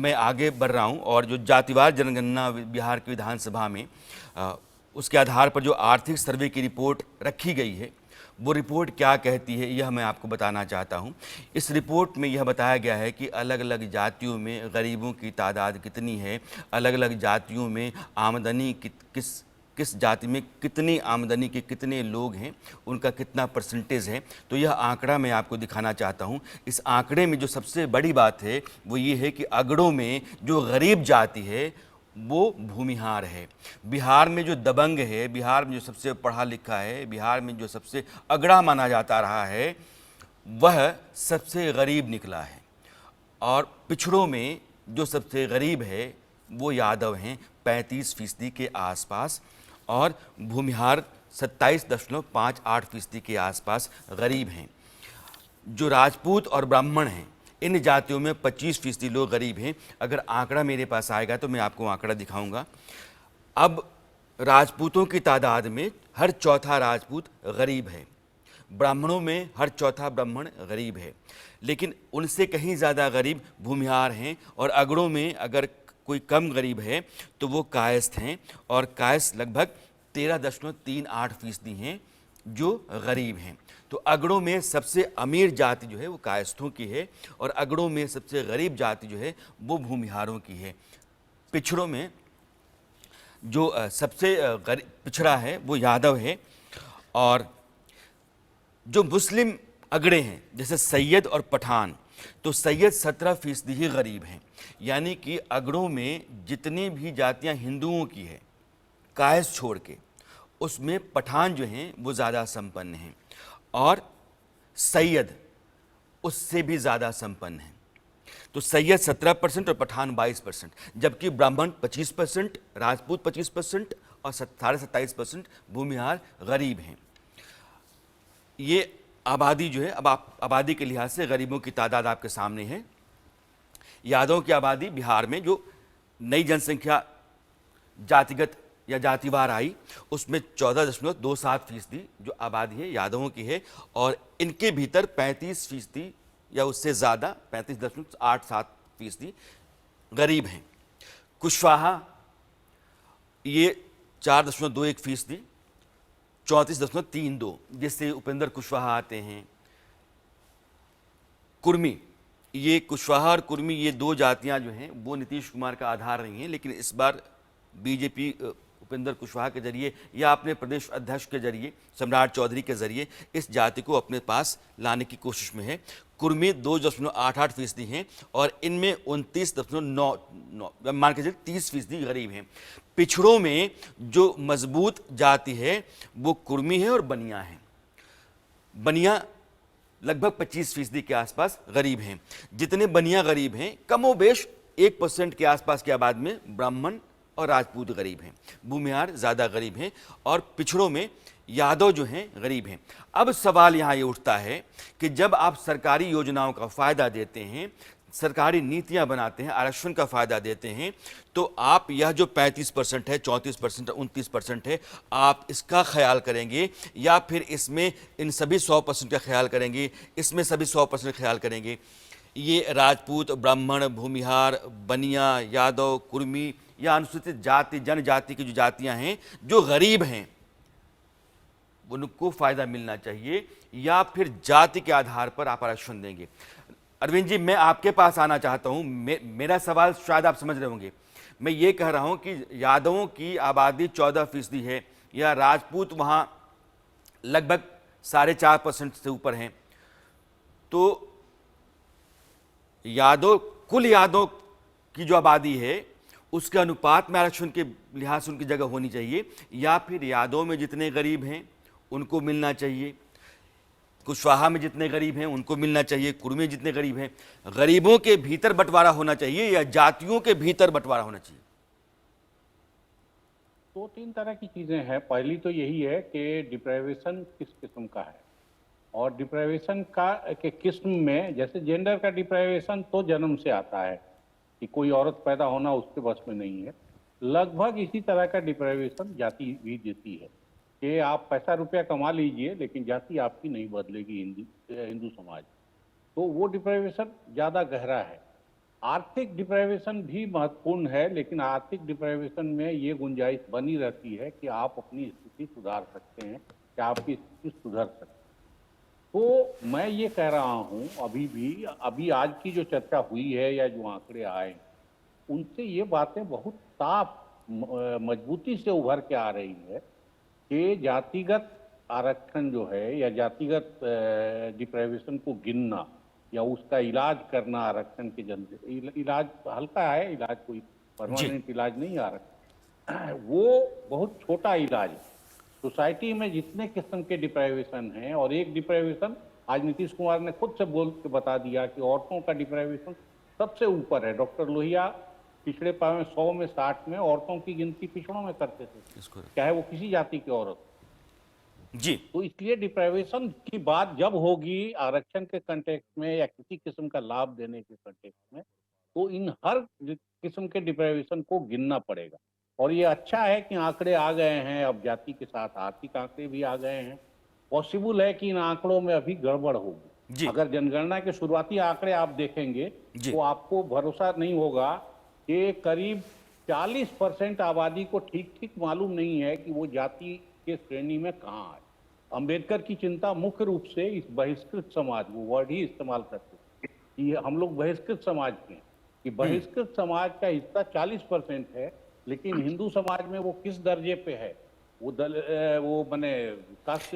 मैं आगे बढ़ रहा हूं और जो जातिवार जनगणना बिहार की विधानसभा में उसके आधार पर जो आर्थिक सर्वे की रिपोर्ट रखी गई है, वो रिपोर्ट क्या कहती है यह मैं आपको बताना चाहता हूं। इस रिपोर्ट में यह बताया गया है कि अलग अलग जातियों में गरीबों की तादाद कितनी है, अलग अलग जातियों में आमदनी किस जाति में कितनी आमदनी के कितने लोग हैं, उनका कितना परसेंटेज है। तो यह आंकड़ा मैं आपको दिखाना चाहता हूं। इस आंकड़े में जो सबसे बड़ी बात है वो ये है कि अगड़ों में जो गरीब जाति है वो भूमिहार है। बिहार में जो दबंग है, बिहार में जो सबसे पढ़ा लिखा है, बिहार में जो सबसे अगड़ा माना जाता रहा है, वह सबसे गरीब निकला है। और पिछड़ों में जो सबसे गरीब है वो यादव हैं 35% के आसपास, और भूमिहार 27.58% के आसपास गरीब हैं। जो राजपूत और ब्राह्मण हैं, इन जातियों में 25% लोग गरीब हैं। अगर आंकड़ा मेरे पास आएगा तो मैं आपको आंकड़ा दिखाऊंगा। अब राजपूतों की तादाद में हर चौथा राजपूत गरीब है, ब्राह्मणों में हर चौथा ब्राह्मण गरीब है, लेकिन उनसे कहीं ज़्यादा गरीब भूमिहार हैं। और अगड़ों में अगर कोई कम गरीब है तो वो कायस्थ हैं, और कायस्थ लगभग 13.38% हैं जो गरीब हैं। तो अगड़ों में सबसे अमीर जाति जो है वो कायस्थों की है, और अगड़ों में सबसे गरीब जाति जो है वो भूमिहारों की है। पिछड़ों में जो सबसे पिछड़ा है वो यादव है, और जो मुस्लिम अगड़े हैं जैसे सैयद और पठान, तो सैयद 17% ही गरीब हैं। यानी कि अगड़ों में जितनी भी जातियां हिंदुओं की है कायस्थ छोड़ के, उसमें पठान जो हैं वो ज़्यादा संपन्न हैं, और सैयद उससे भी ज़्यादा संपन्न हैं। तो सैयद 17% और पठान 22%, जबकि ब्राह्मण 25%, राजपूत 25% और 27.5% भूमिहार गरीब हैं। ये आबादी जो है, अब आप आबादी के लिहाज से गरीबों की तादाद आपके सामने है। यादवों की आबादी बिहार में जो नई जनसंख्या जातिगत या जातिवार आई, उसमें 14.27% जो आबादी है यादवों की है, और इनके भीतर 35% या उससे ज़्यादा 35.87% गरीब हैं। कुशवाहा ये 4.21%, 34.32, जिससे उपेंद्र कुशवाहा आते हैं। कुर्मी, ये कुशवाहा और कुर्मी ये दो जातियां जो हैं वो नीतीश कुमार का आधार रही हैं, लेकिन इस बार बीजेपी उपेंद्र कुशवाहा के जरिए या अपने प्रदेश अध्यक्ष के जरिए सम्राट चौधरी के जरिए इस जाति को अपने पास लाने की कोशिश में है। कुर्मी 2.88% हैं, और इनमें 29.9 मान के चलिए 30% गरीब हैं। पिछड़ों में जो मजबूत जाति है वो कुर्मी है और बनिया है। बनिया लगभग 25% के आसपास गरीब हैं। जितने बनिया गरीब हैं, कमोबेश 1% के आसपास की आबादी में ब्राह्मण और राजपूत गरीब हैं, भूमिहार ज़्यादा गरीब हैं, और पिछड़ों में यादव जो हैं गरीब हैं। अब सवाल यहाँ ये उठता है कि जब आप सरकारी योजनाओं का फ़ायदा देते हैं, सरकारी नीतियां बनाते हैं, आरक्षण का फ़ायदा देते हैं, तो आप यह जो 35% है, 34% है, 29% है, आप इसका ख्याल करेंगे, या फिर इसमें इन सभी 100% का ख्याल करेंगे, इसमें सभी 100% ख्याल करेंगे। ये राजपूत, ब्राह्मण, भूमिहार, बनिया, यादव, कुर्मी या अनुसूचित जाति जनजाति की जो जातियां हैं जो गरीब हैं, उनको फ़ायदा मिलना चाहिए, या फिर जाति के आधार पर आप आरक्षण देंगे। अरविंद जी, मैं आपके पास आना चाहता हूं। मेरा सवाल शायद आप समझ रहे होंगे। मैं ये कह रहा हूं कि यादवों की आबादी 14% है, या राजपूत वहां लगभग 4.5% से ऊपर हैं, तो कुल यादव की जो आबादी है उसके अनुपात में आरक्षण के लिहाज से उनकी जगह होनी चाहिए, या फिर यादव में जितने गरीब हैं उनको मिलना चाहिए, कुशवाहा में जितने गरीब हैं उनको मिलना चाहिए, कुर्मी में जितने गरीब हैं, गरीबों के भीतर बंटवारा होना चाहिए या जातियों के भीतर बंटवारा होना चाहिए? दो तीन तरह की चीजें हैं। पहली तो यही है कि डिप्राइवेशन किस किस्म का है, और डिप्राइवेशन का के किस्म में जैसे जेंडर का डिप्राइवेशन तो जन्म से आता है कि कोई औरत पैदा होना उसके बस में नहीं है। लगभग इसी तरह का डिप्राइवेशन जाति भी देती है कि आप पैसा रुपया कमा लीजिए लेकिन जाति आपकी नहीं बदलेगी हिंदू समाज। तो वो डिप्राइवेशन ज़्यादा गहरा है। आर्थिक डिप्राइवेशन भी महत्वपूर्ण है, लेकिन आर्थिक डिप्राइवेशन में ये गुंजाइश बनी रहती है कि आप अपनी स्थिति सुधार सकते हैं, कि आपकी स्थिति सुधर सकती है। तो मैं ये कह रहा हूँ अभी आज की जो चर्चा हुई है या जो आंकड़े आए हैं, उनसे ये बातें बहुत साफ मजबूती से उभर के आ रही है कि जातिगत आरक्षण जो है या जातिगत डिप्राइवेशन को गिनना या उसका इलाज करना आरक्षण के जरिए, इलाज हल्का है, इलाज कोई परमानेंट इलाज नहीं आरक्षण, वो बहुत छोटा इलाज है। सोसाइटी में जितने किस्म के डिप्राइवेशन हैं, और एक डिप्राइवेशन आज नीतीश कुमार ने खुद से बोल के बता दिया कि औरतों का डिप्राइवेशन सबसे ऊपर है। डॉक्टर लोहिया पिछड़े पाए में 100 में 60 में औरतों की गिनती पिछड़ों में करते थे, चाहे वो किसी जाति की औरत जी। तो इसलिए डिप्राइवेशन की बात जब होगी आरक्षण के कंटेक्स्ट में या किसी किस्म का लाभ देने के कंटेक्स्ट में, तो इन हर किस्म के डिप्राइवेशन को गिनना पड़ेगा। और ये अच्छा है कि आंकड़े आ गए हैं, अब जाति के साथ आर्थिक आंकड़े भी आ गए हैं। पॉसिबल है कि इन आंकड़ों में अभी गड़बड़ होगी। अगर जनगणना के शुरुआती आंकड़े आप देखेंगे तो आपको भरोसा नहीं होगा कि करीब 40% आबादी को ठीक ठीक मालूम नहीं है कि वो जाति के श्रेणी में कहाँ है। अंबेडकर की चिंता मुख्य रूप से इस बहिष्कृत समाज, वो वर्ड ही इस्तेमाल करते हैं कि हम लोग बहिष्कृत समाज के हैं, कि बहिष्कृत समाज का हिस्सा 40% है, लेकिन हिंदू समाज में वो किस दर्जे पे है, वो बने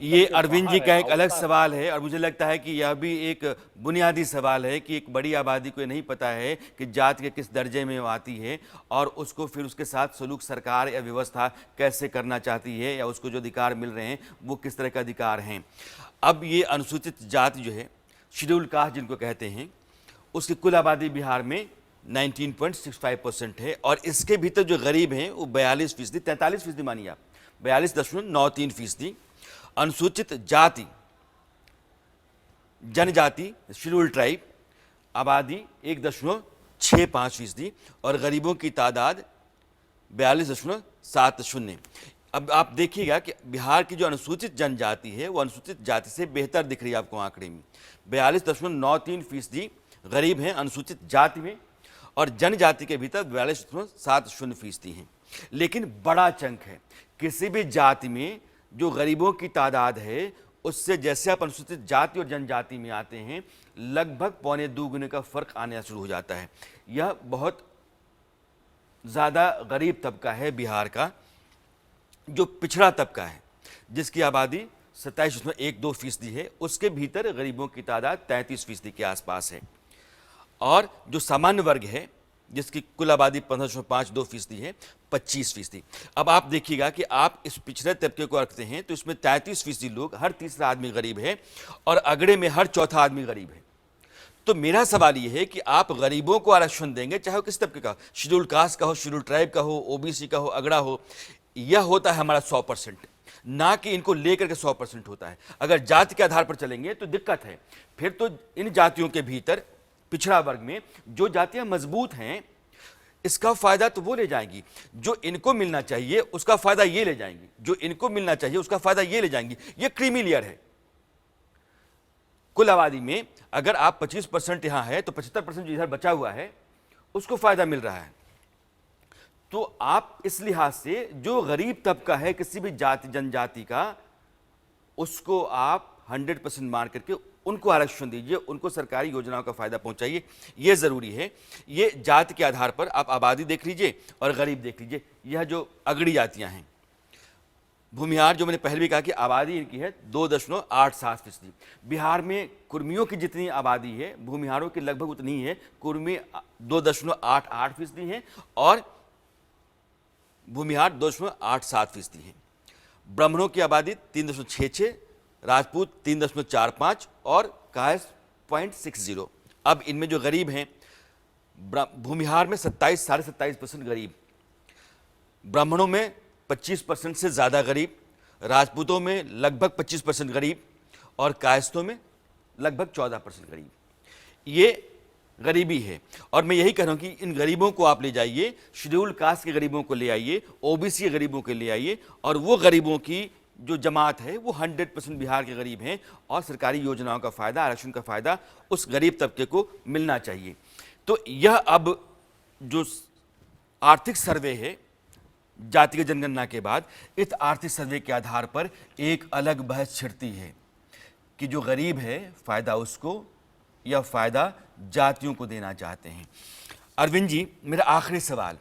ये अरविंद जी का एक अलग सवाल है, और मुझे लगता है कि यह भी एक बुनियादी सवाल है कि एक बड़ी आबादी को नहीं पता है कि जाति के किस दर्जे में वो आती है, और उसको फिर उसके साथ सलूक सरकार या व्यवस्था कैसे करना चाहती है, या उसको जो अधिकार मिल रहे हैं वो किस तरह के अधिकार हैं। अब ये अनुसूचित जाति जो है, शेड्यूल कास्ट जिनको कहते हैं, उसकी कुल आबादी बिहार में 19.65% है, और इसके भीतर जो गरीब हैं वो 42%, 43% मानिए आप, 42.93%। अनुसूचित जाति, जनजाति, शेड्यूल ट्राइब आबादी 1.65%, और गरीबों की तादाद 42.70। अब आप देखिएगा कि बिहार की जो अनुसूचित जनजाति है वो अनुसूचित जाति से बेहतर दिख रही है आपको आंकड़े में। 42.93% गरीब हैं अनुसूचित जाति में, और जनजाति के भीतर 42.70% हैं। लेकिन बड़ा चंक है किसी भी जाति में जो गरीबों की तादाद है, उससे जैसे आप अनुसूचित जाति और जनजाति में आते हैं, लगभग 1.25 गुने का फर्क आना शुरू हो जाता है। यह बहुत ज़्यादा गरीब तबका है बिहार का, जो पिछड़ा तबका है, जिसकी आबादी 27.12% है, उसके भीतर गरीबों की तादाद 33% के आसपास है। और जो सामान्य वर्ग है, जिसकी कुल आबादी 15.52% है, 25%। अब आप देखिएगा कि आप इस पिछड़े तबके को रखते हैं तो इसमें 33% लोग, हर तीसरा आदमी गरीब है, और अगड़े में हर चौथा आदमी गरीब है। तो मेरा सवाल यह है कि आप गरीबों को आरक्षण देंगे, चाहे वो किस तबके का, शेड्यूल कास्ट का हो, शेड्यूल ट्राइब का हो, ओबीसी का हो, अगड़ा हो, यह होता है हमारा 100%, ना कि इनको लेकर के 100% होता है। अगर जाति के आधार पर चलेंगे तो दिक्कत है। फिर तो इन जातियों के भीतर पिछड़ा वर्ग में जो जातियां मजबूत हैं, इसका फायदा तो वो ले जाएंगी, जो इनको मिलना चाहिए उसका फायदा ये ले जाएंगी, जो इनको मिलना चाहिए उसका फायदा ये ले जाएंगी। ये क्रीमी लेयर है। कुल आबादी में अगर आप 25% यहां है तो 75% जो इधर बचा हुआ है उसको फायदा मिल रहा है। तो आप इस लिहाज से जो गरीब तबका है किसी भी जाति जनजाति का, उसको आप 100% मान करके उनको आरक्षण दीजिए, उनको सरकारी योजनाओं का फायदा पहुंचाइए, ये जरूरी है। ये जाति के आधार पर आप आबादी देख लीजिए और गरीब देख लीजिए। यह जो अगड़ी जातियां हैं, भूमिहार, जो मैंने पहले भी कहा कि आबादी इनकी है 2.87%। बिहार में कुर्मियों की जितनी आबादी है भूमिहारों की लगभग उतनी है। कुर्मी 2.88% है और भूमिहार 2.87% है। ब्राह्मणों की आबादी 3.66, राजपूत 3.45 और कायस्थ 0.60। अब इनमें जो गरीब हैं, भूमिहार में 27.27% गरीब, ब्राह्मणों में 25% से ज़्यादा गरीब, राजपूतों में लगभग 25% गरीब और कायस्थों में लगभग 14% गरीब। ये गरीबी है। और मैं यही कह रहा हूं कि इन गरीबों को आप ले जाइए, शेड्यूल कास्ट के गरीबों को ले आइए, ओबीसी गरीबों को ले आइए, और वो गरीबों की जो जमात है वो 100% बिहार के गरीब हैं, और सरकारी योजनाओं का फायदा, आरक्षण का फायदा उस गरीब तबके को मिलना चाहिए। तो यह अब जो आर्थिक सर्वे है जातिगत जनगणना के बाद, इस आर्थिक सर्वे के आधार पर एक अलग बहस छिड़ती है कि जो गरीब है फायदा उसको या फायदा जातियों को देना चाहते हैं। अरविंद जी, मेरा आखिरी सवाल,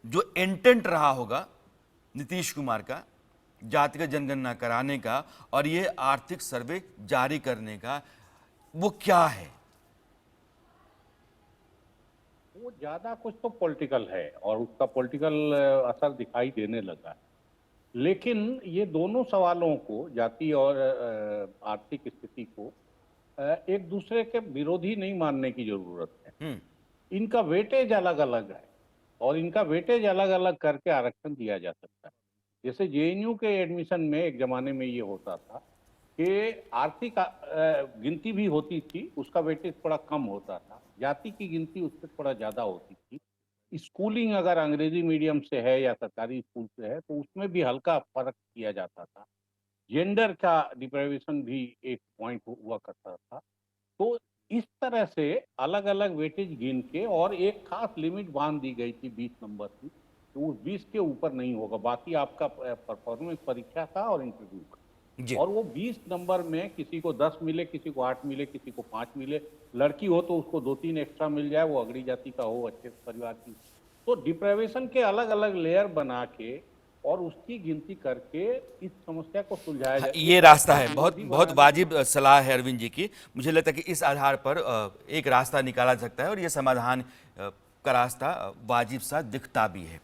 जो इंटेंट रहा होगा नीतीश कुमार का जातिगत जनगणना कराने का और ये आर्थिक सर्वे जारी करने का, वो क्या है? वो ज्यादा कुछ तो पॉलिटिकल है और उसका पॉलिटिकल असर दिखाई देने लगा है। लेकिन ये दोनों सवालों को, जाति और आर्थिक स्थिति को, एक दूसरे के विरोधी नहीं मानने की जरूरत है। इनका वेटेज अलग अलग है और इनका वेटेज अलग अलग करके आरक्षण दिया जा सकता है। जैसे जेएनयू के एडमिशन में एक जमाने में ये होता था कि आर्थिक गिनती भी होती थी, उसका वेटेज थोड़ा कम होता था, जाति की गिनती उससे थोड़ा ज्यादा होती थी। स्कूलिंग अगर अंग्रेजी मीडियम से है या सरकारी स्कूल से है तो उसमें भी हल्का फर्क किया जाता था। जेंडर का डिप्राइवेशन भी एक पॉइंट हुआ करता था। तो इस तरह से अलग अलग वेटेज गिन के और एक खास लिमिट बांध दी गई थी 20 नंबर की, तो उस 20 के ऊपर नहीं होगा, बाकी आपका परफॉर्मेंस परीक्षा था और इंटरव्यू का। जी। और वो 20 नंबर में किसी को 10 मिले, किसी को 8 मिले, किसी को 5 मिले, लड़की हो तो उसको 2-3 एक्स्ट्रा मिल जाए, वो अगड़ी जाति का हो, अच्छे परिवार की। तो डिप्राइवेशन के अलग अलग लेयर बना के और उसकी गिनती करके इस समस्या को सुलझाया जाए। ये रास्ता है, बहुत बहुत वाजिब सलाह है अरविंद जी की। मुझे लगता है कि इस आधार पर एक रास्ता निकाला जा सकता है और ये समाधान का रास्ता वाजिब सा दिखता भी है।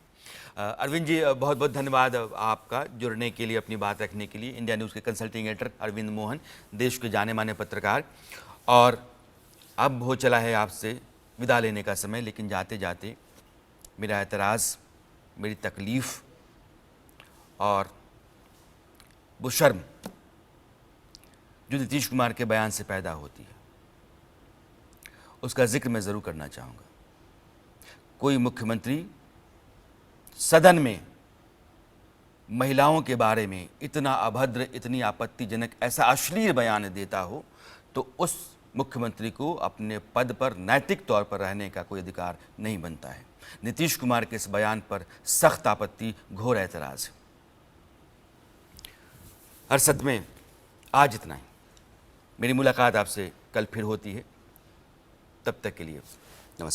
अरविंद जी, बहुत बहुत धन्यवाद आपका जुड़ने के लिए, अपनी बात रखने के लिए। इंडिया न्यूज़ के कंसल्टिंग एडिटर अरविंद मोहन, देश के जाने माने पत्रकार। और अब हो चला है आपसे विदा लेने का समय, लेकिन जाते जाते मेरा एतराज़, मेरी तकलीफ़ और वो शर्म जो नीतीश कुमार के बयान से पैदा होती है, उसका जिक्र मैं ज़रूर करना चाहूँगा। कोई मुख्यमंत्री सदन में महिलाओं के बारे में इतना अभद्र, इतनी आपत्तिजनक, ऐसा अश्लील बयान देता हो तो उस मुख्यमंत्री को अपने पद पर नैतिक तौर पर रहने का कोई अधिकार नहीं बनता है। नीतीश कुमार के इस बयान पर सख्त आपत्ति, घोर एतराज़ है। हर्षद में आज इतना ही। मेरी मुलाकात आपसे कल फिर होती है, तब तक के लिए नमस्कार।